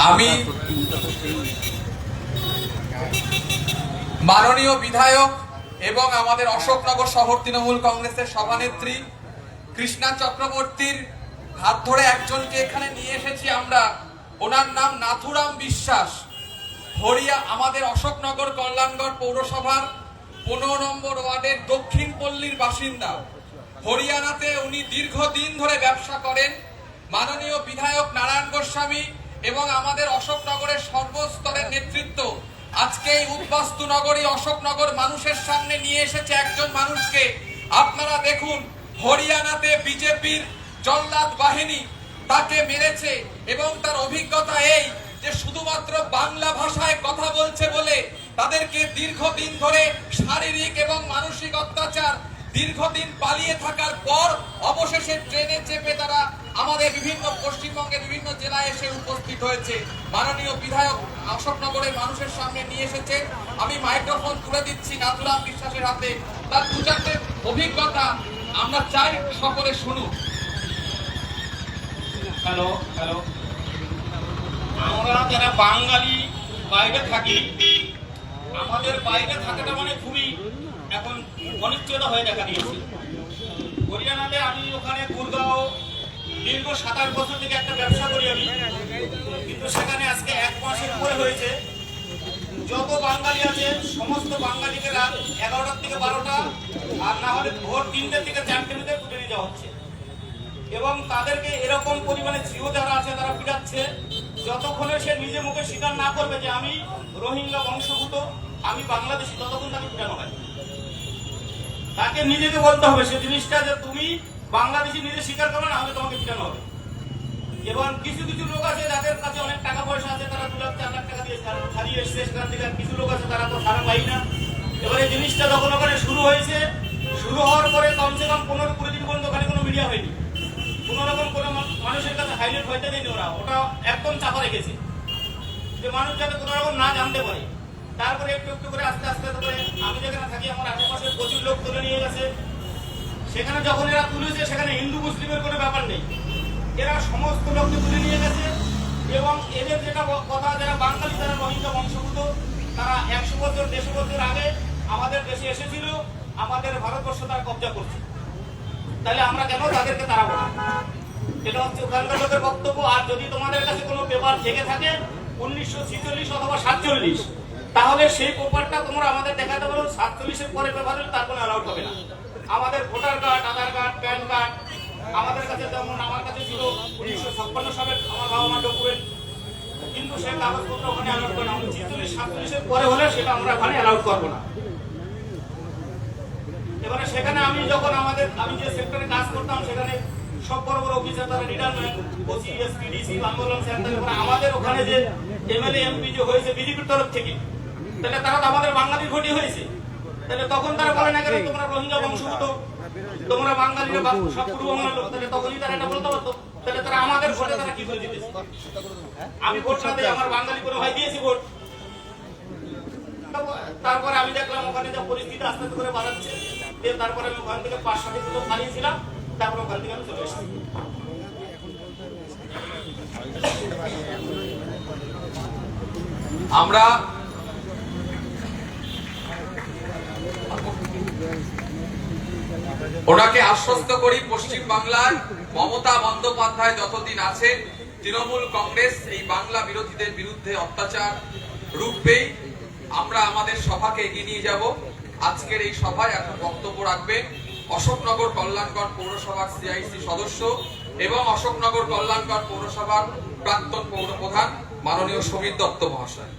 আমি মাননীয় বিধায়ক এবং আমাদের অশোকনগর শহর তৃণমূল কংগ্রেসের সভানেত্রী কৃষ্ণা চক্রবর্তীর হাত ধরে একজনকে এখানে নিয়ে এসেছি আমরা। ওনার নাম নাথুরাম বিশ্বাস। হরিয়া আমাদের অশোকনগর কল্যাণগড় পৌরসভার 15 নম্বর ওয়ার্ডের দক্ষিণ পল্লীর বাসিন্দা। হরিয়ানাতে উনি দীর্ঘদিন ধরে ব্যবসা করেন। মাননীয় বিধায়ক নারায়ণ গোস্বামী এবং আমাদের অশোকনগরের সর্বস্তরের নেতৃত্ব আজকে এই উদ্বাস্তু নগরী অশোকনগর মানুষের সামনে নিয়ে এসেছে একজন মানুষকে। আপনারা দেখুন, হরিয়ানাতে বিজেপির জল্লাদ বাহিনী তাকে মেরেছে এবং তার অভিজ্ঞতা এই যে শুধুমাত্র বাংলা ভাষায় কথা বলছে বলে তাদেরকে দীর্ঘদিন ধরে শারীরিক এবং মানসিক অত্যাচার, দীর্ঘদিন পালিয়ে থাকার পর অবশেষে ট্রেনে চেপে তারা আমাদের বিভিন্ন পশ্চিমবঙ্গের বিভিন্ন জেলায় এসে উপস্থিত হয়েছে। মাননীয় বিধায়ক অশোকনগরের মানুষের সামনে নিয়ে এসেছে। আমি মাইক্রোফোন তুলে দিচ্ছি নাথুরাম বিশ্বাসের হাতে। তার দু চারটে অভিজ্ঞতা আমরা চাই সকলে শুনুন। হ্যালো হ্যালো আমরা যারা বাঙালি বাইরে থাকি, আমাদের বাইরে থাকাটা মানে খুবই এখন অনিশ্চয়তা হয়ে দেখা দিয়েছে। হরিয়ানাতে আমি ওখানে গুরগাঁও দীর্ঘ 27 বছর থেকে একটা ব্যবসা করি আমি, কিন্তু সেখানে আজকে 1 মাসের উপরে হয়েছে। যত বাঙালি আছে সমস্ত বাঙালিকে রাত 11টা থেকে 12টা আর না হলে ভোর 3টে থেকে 4টের মধ্যে তুলে নিয়ে যাওয়া হচ্ছে এবং তাদেরকে এরকম পরিমাণে জিও যারা আছে তারা পিটাচ্ছে। যতক্ষণে সে নিজে মুখে স্বীকার না করবে যে আমি রোহিঙ্গা বংশভূত, আমি বাংলাদেশি, ততক্ষণ তাকে পিটানো হয়। তাকে নিজেকে বলতে হবে সে জিনিসটা যে তুমি বাংলাদেশি নিজে স্বীকার করবে, না হলে তোমাকে পিটানো হবে। এবং কিছু কিছু লোক আছে যাদের কাছে অনেক টাকা পয়সা আছে, তারা 2 লাখ 4 লাখ টাকা দিয়ে হারিয়ে এসছে সেখান থেকে। কিছু লোক আছে তারা তো সারা পাই না। এবার এই জিনিসটা যখন ওখানে শুরু হয়েছে, শুরু হওয়ার পরে কমসে কম 15-20 দিন পর্যন্ত ওখানে কোনো মিডিয়া হয়নি, কোন রকম কোনো মানুষের কাছে হাইলাইট হইতে দেয়নি। ওটা একদম চাপা রেখেছে যে মানুষ যাতে কোনো রকম না জানতে পারে। তারপরে একটু একটু করে আস্তে আস্তে করে আমি যেখানে থাকি আমার আশেপাশে প্রচুর লোক তুলে নিয়ে গেছে। সেখানে যখন এরা তুলেছে সেখানে হিন্দু মুসলিমের কোনো ব্যাপার নেই, এরা সমস্ত লোককে তুলে নিয়ে গেছে। এবং এদের যেটা কথা, যারা বাঙালি যারা রোহিঙ্গা বংশভূত, তারা 100 বছর 150 বছর আগে আমাদের দেশে এসেছিল, আমাদের ভারতবর্ষ তারা কবজা করছে। তাহলে আমরা কেন তাদেরকে তাড়াবো না? এটা হচ্ছে ওখানকার লোকের বক্তব্য। আর যদি তোমাদের কাছে কোনো পেপার থেকে থাকে 1946 অথবা 47, তাহলে সেই পেপারটা তোমরা আমাদের দেখাতে পারো। 47-এর পরে পেপার হলে তার কোনো অ্যালাউড হবে না। আমাদের ভোটার কার্ড, আধার কার্ড, প্যান কার্ড আমাদের কাছে, যেমন আমার কাছে ছিল 1956 সালের আমার বাবা মা ডকুমেন্ট, কিন্তু সেই কাগজপত্র ওখানে অ্যালাউড করে না। 46-47-এর পরে হলে সেটা আমরা ওখানে অ্যালাউড করবো না। এবারে সেখানে আমি যখন আমি যে সেক্টরে কাজ করতাম সেখানে সব বড় বড় অফিসার তারা রিটায়ারমেন্ট, ওসি, এসপি, ডিসি, আন্দোলন সেন্টার, আমাদের ওখানে যে এমএলএ এমপি যে হয়েছে বিজেপির তরফ থেকে, তাহলে তারা তো আমাদের বাঙালির ভোটে হয়েছে। তাহলে তখন তারা বলে না কেন তোমরা রোহিঙ্গা বংশভূত, তোমরা বাঙালিরা সব পূর্ব বাংলার লোক? তাহলে তখনই তারা এটা বলতে পারতো। তাহলে তারা আমাদের ভোটে তারা কি করে দিতেছে? আমি ভোট না দিয়ে আমার বাঙালি করে হয় দিয়েছি ভোট। তারপরে আমি দেখলাম ওখানে যে পরিস্থিতি আস্তে আস্তে করে বাড়াচ্ছে, তারপরে আমি ওখান থেকে 5-7 কিলো পালিয়েছিলাম। তারপরে ওখান থেকে আমি চলে এসেছি। আমরা ওনাকে আশ্বস্ত করি, পশ্চিম বাংলায় মমতা বন্দ্যোপাধ্যায় যতদিন আছেন, তৃণমূল কংগ্রেস এই বাংলা বিরোধীদের বিরুদ্ধে অত্যাচার রুখবেই। আমরা আমাদের সভাকে এগিয়ে নিয়ে যাব। আজকের এই সভায় এখন বক্তব্য রাখবেন অশোকনগর কল্যাণগড় পৌরসভার সিআইসি সদস্য এবং অশোকনগর কল্যাণগড় পৌরসভার প্রাক্তন পৌর প্রধান মাননীয় সমীর দত্ত মহাশয়।